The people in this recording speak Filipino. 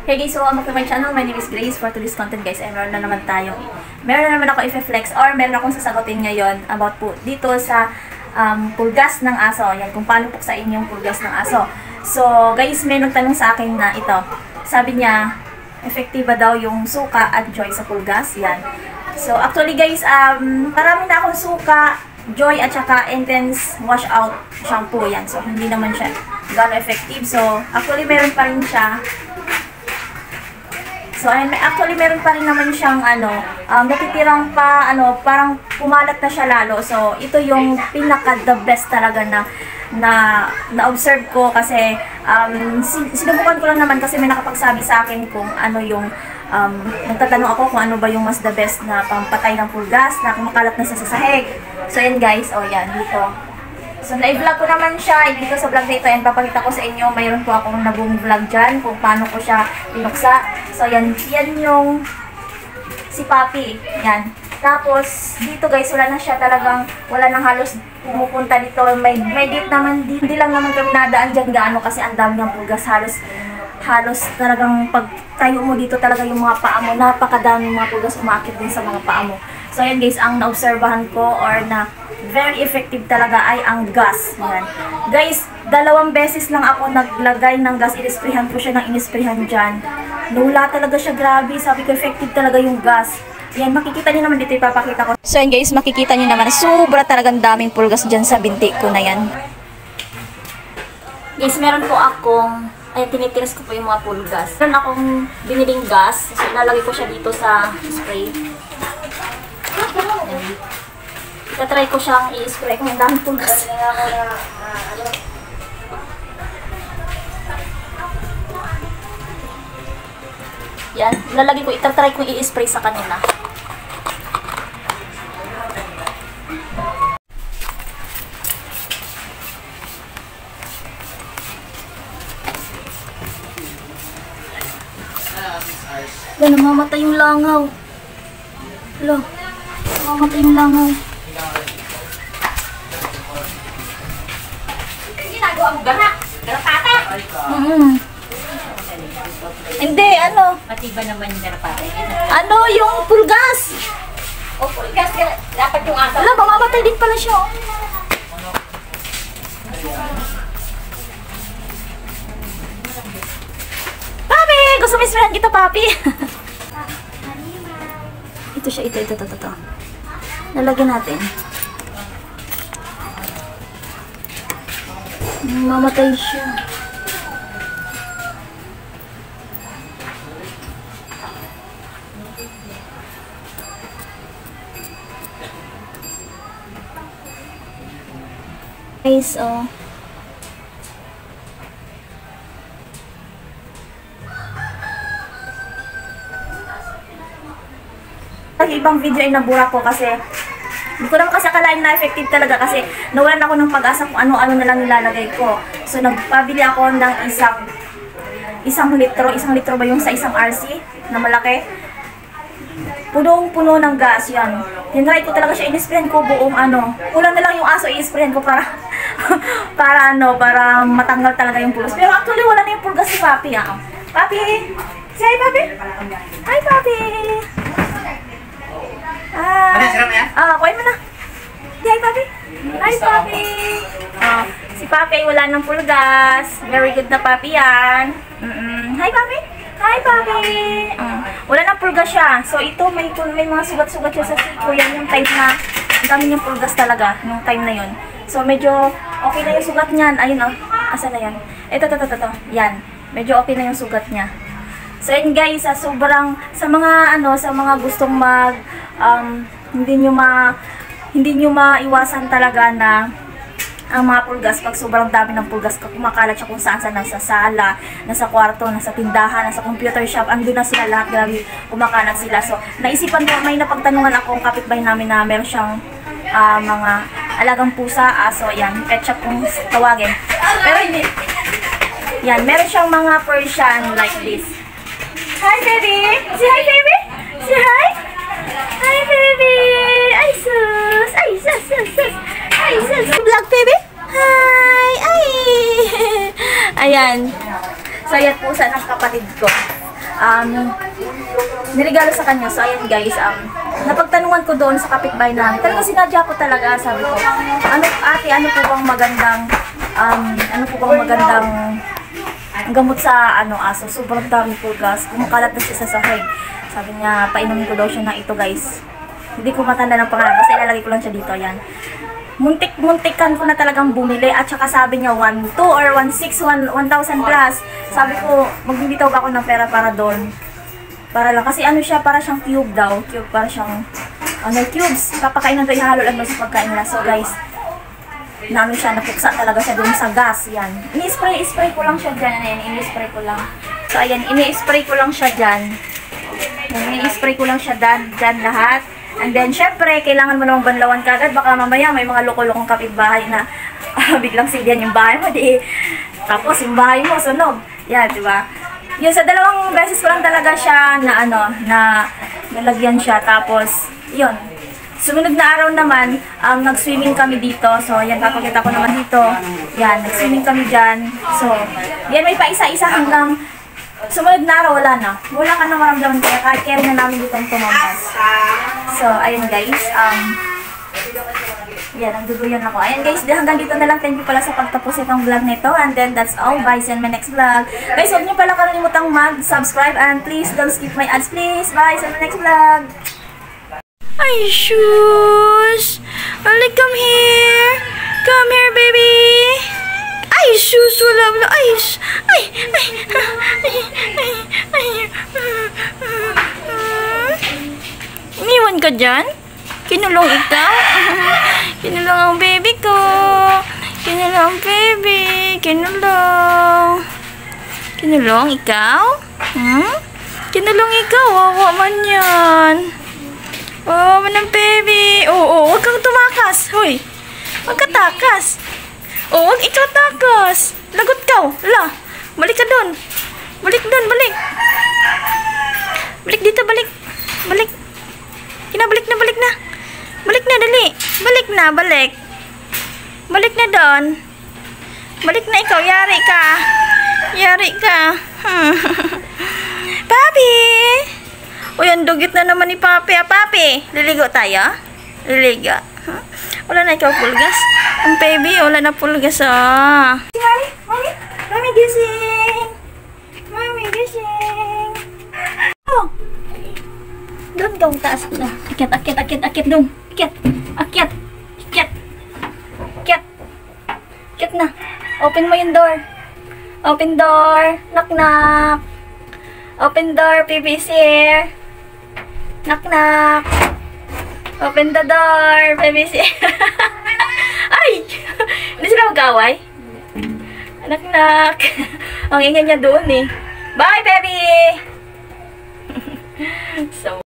Hey guys, welcome back to my channel. My name is Grace. For today's content guys, ay meron na naman ako i-flex or meron akong sasagutin ngayon about po dito sa pulgas ng aso. Yan, kung paano puksain yung pulgas ng aso. So guys, may nagtanong sa akin na ito. Sabi niya, effective ba daw yung suka at joy sa pulgas? Yan. So actually guys, marami na akong suka, joy at saka intense wash out shampoo. Yan. So hindi naman siya gano'ng effective. So actually meron pa rin siya. So, actually, meron pa rin naman siyang, natitirang pa, parang pumalat na siya lalo. So, ito yung pinaka-the best talaga na-observe ko kasi, sinubukan ko lang naman kasi may nakapagsabi sa akin kung ano yung, nagtatanong ako kung ano ba yung mas the best na pampatay ng pulgas na kumakalat na sa sahig. So, yan guys, yan, dito. So, na-vlog ko naman siya dito sa vlog na ito and papakita ko sa inyo, mayroon po akong nagong vlog dyan kung paano ko siya pinuksa. So, yan yung si Papi. Yan. Tapos, dito guys, wala na siya talagang, wala nang halos pumupunta dito. May date naman, hindi lang naman kami nadaan dyan gaano kasi ang dami ng pulgas. Halos talagang pag tayo mo dito talaga yung mga paa mo, napakadami mga pulgas umakit din sa mga paa mo. So, yan guys, ang naobserbahan ko or na very effective talaga ay ang gas. Yan. Guys, 2 beses lang ako naglagay ng gas. Inisprehan ko siya ng inisprehan dyan. Nula talaga siya, grabe. Sabi ko, effective talaga yung gas. Yan, makikita niyo naman dito, ipapakita ko. So, yan guys, makikita niyo naman, sobra talagang daming pulgas dyan sa binti ko na yan. Guys, meron po akong, tinitiris ko po yung mga pulgas. Meron akong biniling gas. So, ilalagay ko siya dito sa spray. Itatry ko siyang i-spray kung ang daming pulgas. Yan, lalagay ko, itatry ko i-spray sa kanila. Yan, namamatay yung langaw. Hala, namamatay yung langaw. Ginagawa mo gana? Garapata? Hindi, Pati ba naman yung garapata? yung pulgas. O, pulgas, dapat yung aso. Wala, mamamatay din pala siya. Papi! Gusto mo isprayan kita, Papi? Ito siya, ito. Lalagyan natin. Mamatay siya. Guys, ibang video ay nabura ko kasi hindi ko naman kasi akalain na effective talaga kasi nawalan ako ng pag-asa kung ano-ano na lang nilalagay ko. So, nagpabili ako ng isang litro. Isang litro ba yung sa isang RC na malaki? Punong-puno ng gas yan. Tinry ko talaga siya, in-sprayan ko buong kulang na lang yung aso, i-sprayan ko para para matanggal talaga yung pulgas. Pero actually, wala na yung pulgas si Papi. Papi! Say hi, Papi! Hi, Papi! Kuhain mo na. Hi, Papi! Hi, Papi! Si Papi ay wala ng pulgas. Very good na Papi yan. Hi, Papi! Hi, Papi! Wala ng pulgas siya. So, ito, may mga sugat-sugat siya sa siko. Yan yung time na, ang dami niyang pulgas talaga, yung time na yun. So, medyo okay na yung sugat niyan. Ayun, asa na yan? Ito. Yan. Medyo okay na yung sugat niya. So, yun guys, sa mga gustong hindi nyo maiwasan talaga na ang mga pulgas, pag sobrang dami ng pulgas, kumakalat siya kung saan nasa sala, nasa kwarto, nasa tindahan, nasa computer shop, andun na sila lahat, grabe, kumakalat sila. So, naisipan ko, may napagtanungan akong kapitbahay namin na meron siyang mga alagang pusa, aso, yan, pet shop kung tawagin. Pero hindi, yan, meron siyang mga Persian like this. Hi, baby! Say hi, baby! Say hi! Hi, baby! Ay, sus! Ay, sus! Ay, sus! Vlog, baby! Hi! Ay! Ayan. So, yan pusa ng kapatid ko. niregalo sa kanya. So, ayan guys, napagtanungan ko doon sa kapitbahay namin. Talagang sinadya ko talaga, sabi ko, ate, ano po bang magandang gamot sa aso? Sobrang dami po gas. Kumakalat na siya sa sahig. Sabi niya, painumin ko daw siya na ito guys. Hindi ko matanda ng pangalan kasi ilalagay ko lang siya dito. Yan. Muntik-muntikan ko na talagang bumili. At saka sabi niya 1,200 or 1,600, 1,000 plus. Sabi ko, magbibitaw ba ako ng pera para doon? Para lang. Kasi ano siya, para siyang cube daw. Cube, para siyang cubes. Papakainan daw, ihalo lang daw sa pagkain nila. So guys, namin siya, napuksa talaga siya doon sa gas. Yan. Ini-spray ko lang siya dyan. Ayan, ini-spray ko lang. So ayan, ini-spray ko lang siya dyan. Ini-spray ko lang siya dyan lahat. And then, syempre, kailangan mo namang banlawan kagad. Baka mamaya may mga loko-lokong kapitbahay na biglang sigyan yung bahay mo. Tapos, yung bahay mo, sunog. Yan, diba? Yun, sa dalawang beses ko lang talaga siya na nalagyan siya. Tapos, yun. Sumunod na araw naman, nag-swimming kami dito. So, yan, papakita ko naman dito. Yan, nag-swimming kami dyan. So, yan, may pa isa-isa hanggang sumunod na araw, wala na. Wala ka na maramdaman kaya kahit carry na namin dito ang tumampas. So, ayun guys. Yan, nagduduyan ako. Ayun guys, hanggang dito na lang. Thank you pala sa pagtapos itong vlog nito. And then, that's all. Bye. See you in my next vlog. Guys, huwag niyo pala kalimutang mag-subscribe. And please, don't skip my ads, please. Bye. See you in my next vlog. Ay, shoes. Ali, come here. Come here, baby. Ay, shoes, wala. Ay, iniwan ka dyan? Kinulong ikaw? Kinulong ang baby ko. Kinulong ang baby. Kinulong. Kinulong ikaw? Kinulong ikaw? Wawa man yan. Wawa man ang baby. Oo, huwag kang tumakas. Hoy, huwag ka takas. Oh, wag ikaw takas. Lagot ka. Wala. Balik ka doon. Balik doon, balik. Balik dito, balik. Balik. Kinabalik na, balik na. Balik na, dali. Balik na, balik. Balik na doon. Balik na ikaw. Yari ka. Yari ka. Papi. Uy, ang dugit na naman ni Papi. Papi, liligo tayo? Liligo. Wala na ikaw pulgas. Ang baby, wala na pulgas Mami, mami, mami gising. Mami gising. Oh. Doon ka taas na. Akit doon. Akit. Akit na. Open mo yung door. Open door. Knock knock. Open door, baby's here. Knock knock. Open the door, baby. Ay! Hindi sila mag-away? Anak-nak. Ang ingay niya doon eh. Bye, baby! So,